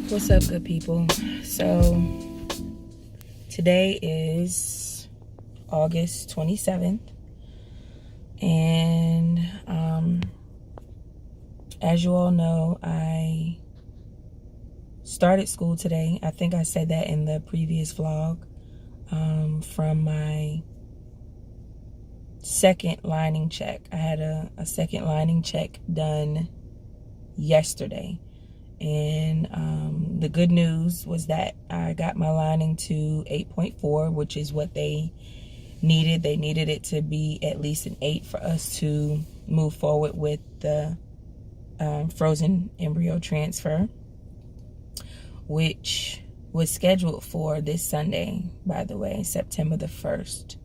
What's up, good people? So today is August 27th, and as you all know, I started school today. I think I said that in the previous vlog, from my second lining check. I had a second lining check done yesterday. And the good news was that I got my lining to 8.4, which is what they needed. They needed it to be at least an 8 for us to move forward with the frozen embryo transfer, which was scheduled for this Sunday, by the way, September the 1st.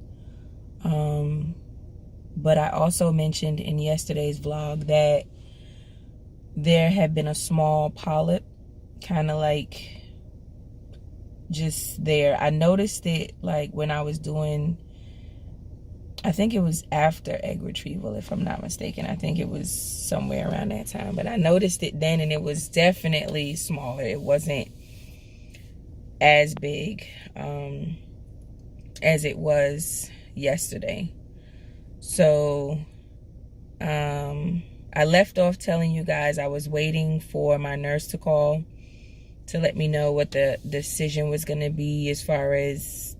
But I also mentioned in yesterday's vlog that there had been a small polyp, kind of like just there. I noticed it like when I was doing, I think it was after egg retrieval, if I'm not mistaken. I think it was somewhere around that time. But I noticed it then, and it was definitely smaller. It wasn't as big as it was yesterday. So, I left off telling you guys I was waiting for my nurse to call to let me know what the decision was going to be as far as,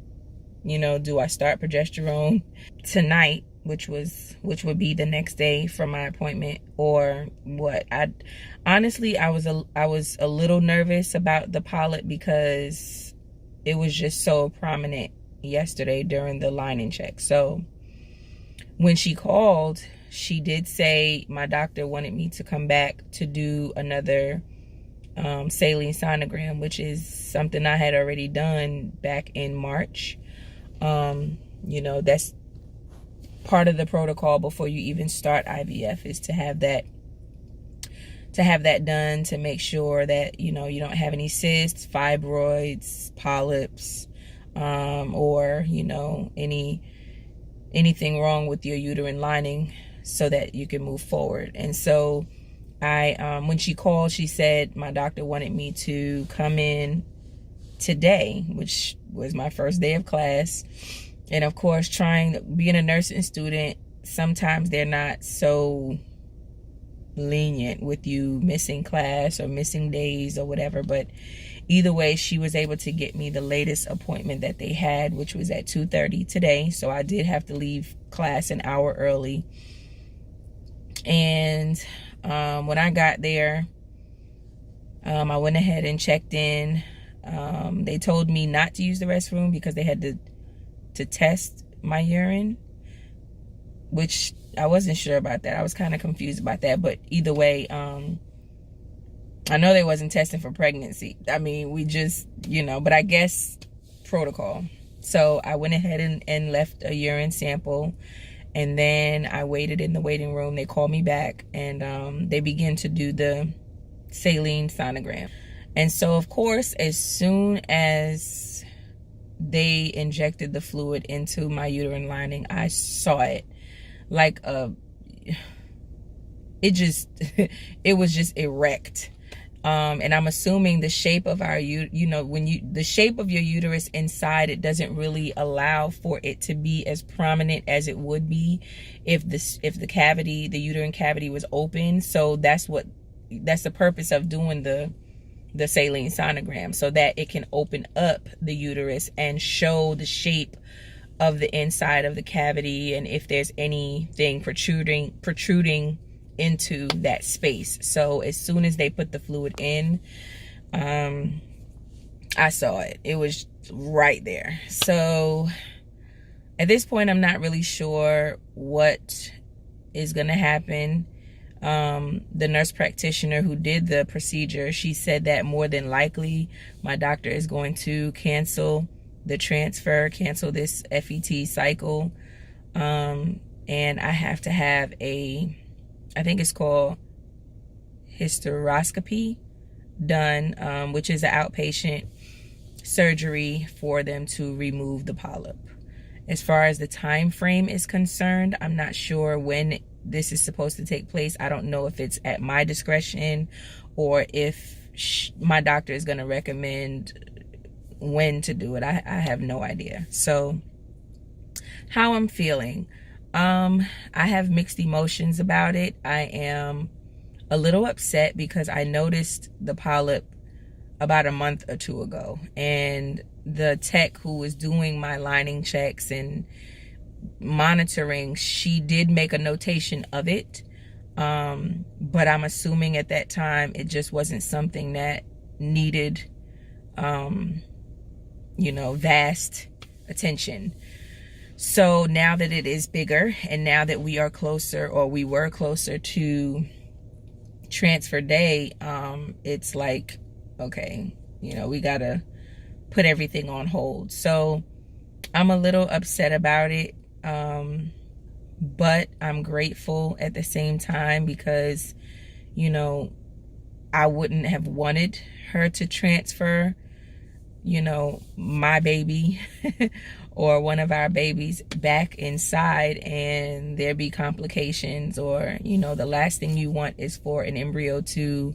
you know, do I start progesterone tonight, which would be the next day for my appointment, or what. Honestly, I was a little nervous about the polyp because it was just so prominent yesterday during the lining check. So when she called, she did say my doctor wanted me to come back to do another saline sonogram, which is something I had already done back in March. You know, that's part of the protocol before you even start IVF, is to have that done to make sure that, you know, you don't have any cysts, fibroids, polyps, or, you know, anything wrong with your uterine lining, so that you can move forward. And so when she called, she said my doctor wanted me to come in today, which was my first day of class. And of course, being a nursing student, sometimes they're not so lenient with you missing class or missing days or whatever. But either way, she was able to get me the latest appointment that they had, which was at 2:30 today. So I did have to leave class an hour early. And when I got there, I went ahead and checked in. They told me not to use the restroom because they had to test my urine, which I wasn't sure about that. I was kind of confused about that. But either way, I know they wasn't testing for pregnancy. I mean, we just, you know, but I guess protocol. So I went ahead and left a urine sample. And then I waited in the waiting room. They called me back, and they began to do the saline sonogram. And so, of course, as soon as they injected the fluid into my uterine lining, I saw it like it was just erect. And I'm assuming the shape of our, the shape of your uterus inside, it doesn't really allow for it to be as prominent as it would be if the cavity, the uterine cavity, was open. So that's the purpose of doing the saline sonogram, so that it can open up the uterus and show the shape of the inside of the cavity, and if there's anything protruding into that space. So as soon as they put the fluid in, I saw it. It was right there. So at this point, I'm not really sure what is going to happen. The nurse practitioner who did the procedure, she said that more than likely my doctor is going to cancel the transfer, cancel this FET cycle, and I have to have I think it's called hysteroscopy done, which is an outpatient surgery for them to remove the polyp. As far as the time frame is concerned, I'm not sure when this is supposed to take place. I don't know if it's at my discretion or if my doctor is going to recommend when to do it. I have no idea. So how I'm feeling, I have mixed emotions about it. I am a little upset because I noticed the polyp about a month or two ago, and the tech who was doing my lining checks and monitoring, she did make a notation of it, but I'm assuming at that time it just wasn't something that needed vast attention. So now that it is bigger, and now that we are closer, or we were closer to transfer day, it's like, okay, we gotta put everything on hold. So I'm a little upset about it, but I'm grateful at the same time, because I wouldn't have wanted her to transfer my baby or one of our babies back inside and there be complications, or the last thing you want is for an embryo to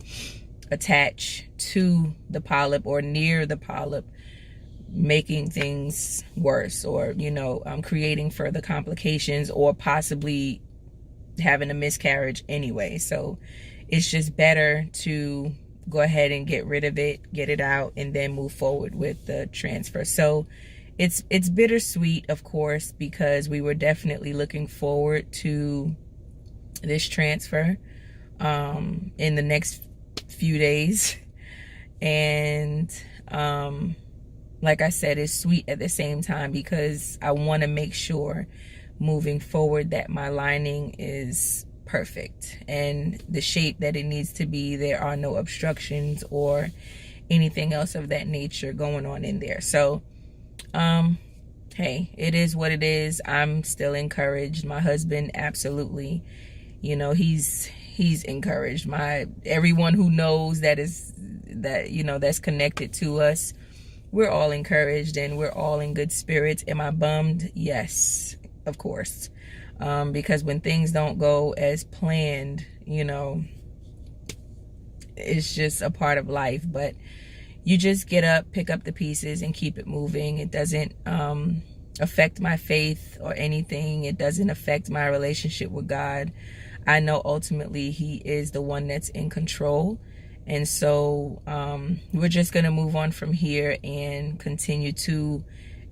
attach to the polyp or near the polyp, making things worse, or creating further complications, or possibly having a miscarriage anyway. So it's just better to go ahead and get rid of it, get it out, and then move forward with the transfer. So it's bittersweet, of course, because we were definitely looking forward to this transfer in the next few days. And like I said, it's sweet at the same time, because I want to make sure moving forward that my lining is perfect and the shape that it needs to be. There are no obstructions or anything else of that nature going on in there. So hey, it is what it is. I'm still encouraged. My husband, absolutely, he's encouraged. Everyone who knows that's connected to us, we're all encouraged and we're all in good spirits. Am I bummed? Yes, of course. Because when things don't go as planned, it's just a part of life. But you just get up, pick up the pieces, and keep it moving. It doesn't affect my faith or anything. It doesn't affect my relationship with God. I know ultimately He is the one that's in control. And so we're just going to move on from here and continue to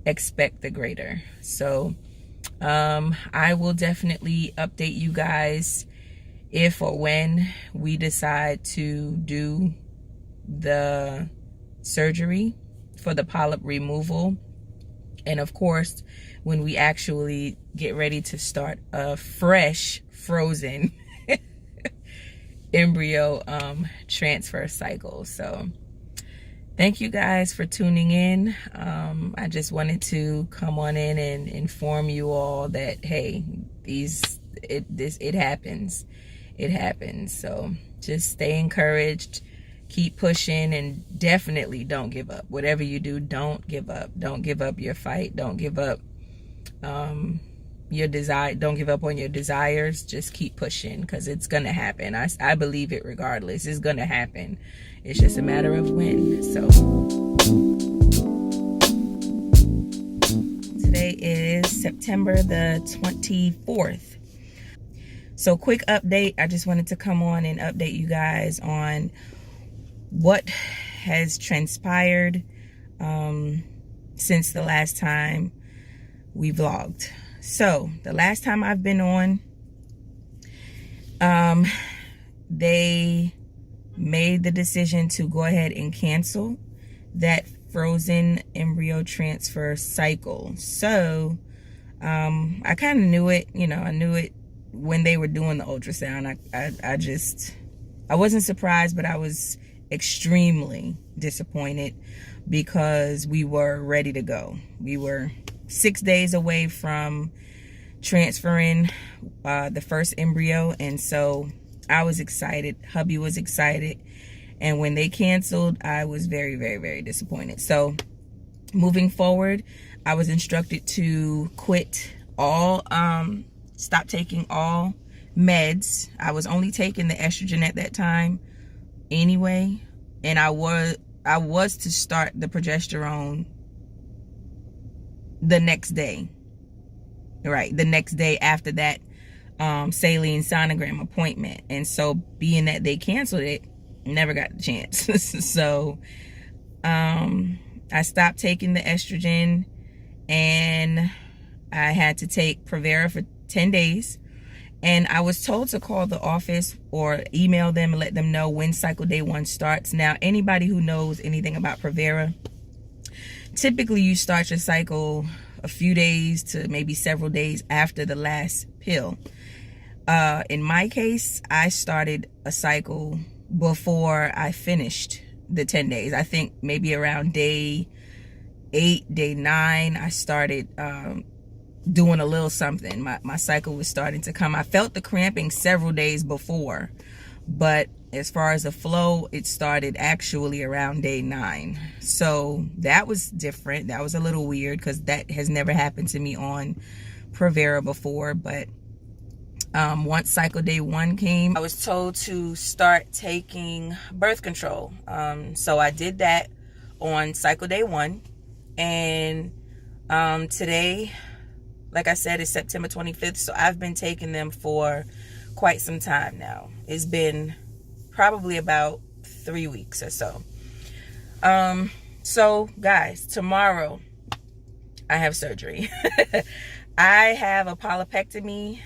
expect the greater. So I will definitely update you guys if or when we decide to do the surgery for the polyp removal. And of course, when we actually get ready to start a fresh, frozen embryo transfer cycle. So thank you guys for tuning in. I just wanted to come on in and inform you all that, hey, it happens. It happens. So just stay encouraged, keep pushing, and definitely don't give up. Whatever you do, don't give up. Don't give up your fight. Don't give up your desire. Don't give up on your desires. Just keep pushing, because it's gonna happen. I believe it regardless. It's gonna happen. It's just a matter of when. So today is September the 24th. So quick update. I just wanted to come on and update you guys on what has transpired since the last time we vlogged. So the last time I've been on, they made the decision to go ahead and cancel that frozen embryo transfer cycle. So I kind of knew it, I knew it when they were doing the ultrasound. I wasn't surprised, but I was extremely disappointed, because we were ready to go. We were 6 days away from transferring the first embryo, and so I was excited. Hubby was excited, and when they canceled, I was very, very, very disappointed. So moving forward, I was instructed to quit all stop taking all meds. I was only taking the estrogen at that time anyway, and I was to start the progesterone the next day, right? The next day after that Saline Sonogram appointment. And so being that they canceled it, never got the chance. So I stopped taking the estrogen, and I had to take Provera for 10 days. And I was told to call the office or email them and let them know when cycle day 1 starts. Now, anybody who knows anything about Provera, typically you start your cycle a few days to maybe several days after the last pill. In my case, I started a cycle before I finished the 10 days. I think maybe around day 8, day 9, I started doing a little something. My cycle was starting to come. I felt the cramping several days before, but as far as the flow, it started actually around day 9. So that was different. That was a little weird because that has never happened to me on Provera before. But once cycle day 1 came, I was told to start taking birth control. So I did that on cycle day 1. And today, like I said, is September 25th. So I've been taking them for quite some time now. It's been probably about 3 weeks or so. So guys, tomorrow I have surgery. I have a polypectomy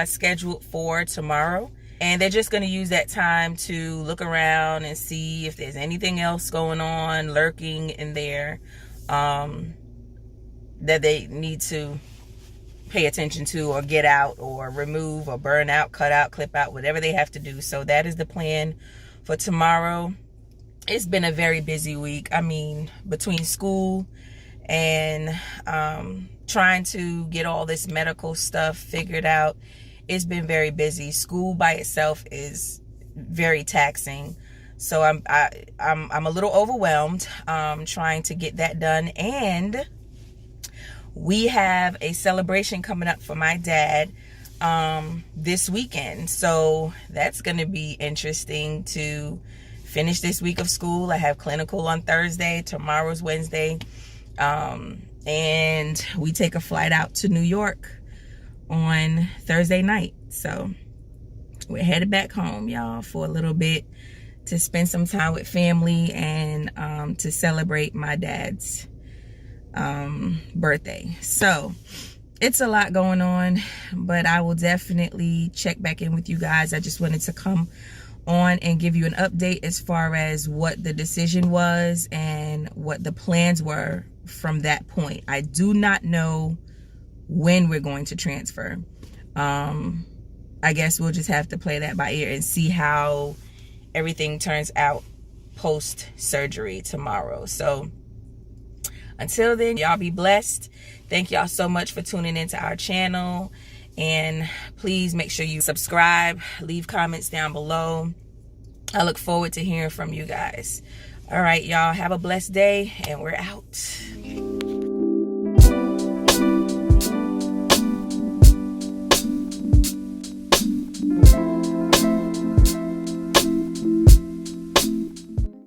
scheduled for tomorrow, and they're just going to use that time to look around and see if there's anything else going on, lurking in there, that they need to pay attention to or get out or remove or burn out, cut out, clip out, whatever they have to do. So that is the plan for tomorrow. It's been a very busy week. I mean, between school and trying to get all this medical stuff figured out, it's been very busy. School by itself is very taxing. So I'm a little overwhelmed trying to get that done. And we have a celebration coming up for my dad this weekend. So that's going to be interesting to finish this week of school. I have clinical on Thursday. Tomorrow's Wednesday. And we take a flight out to New York on Thursday night. So we're headed back home, y'all, for a little bit to spend some time with family and to celebrate my dad's birthday. So it's a lot going on, but I will definitely check back in with you guys. I just wanted to come on and give you an update as far as what the decision was and what the plans were from that point. I do not know when we're going to transfer. I guess we'll just have to play that by ear and see how everything turns out post surgery tomorrow. So until then, y'all be blessed. Thank y'all so much for tuning into our channel. And please make sure you subscribe, leave comments down below. I look forward to hearing from you guys. All right, y'all, have a blessed day, and we're out.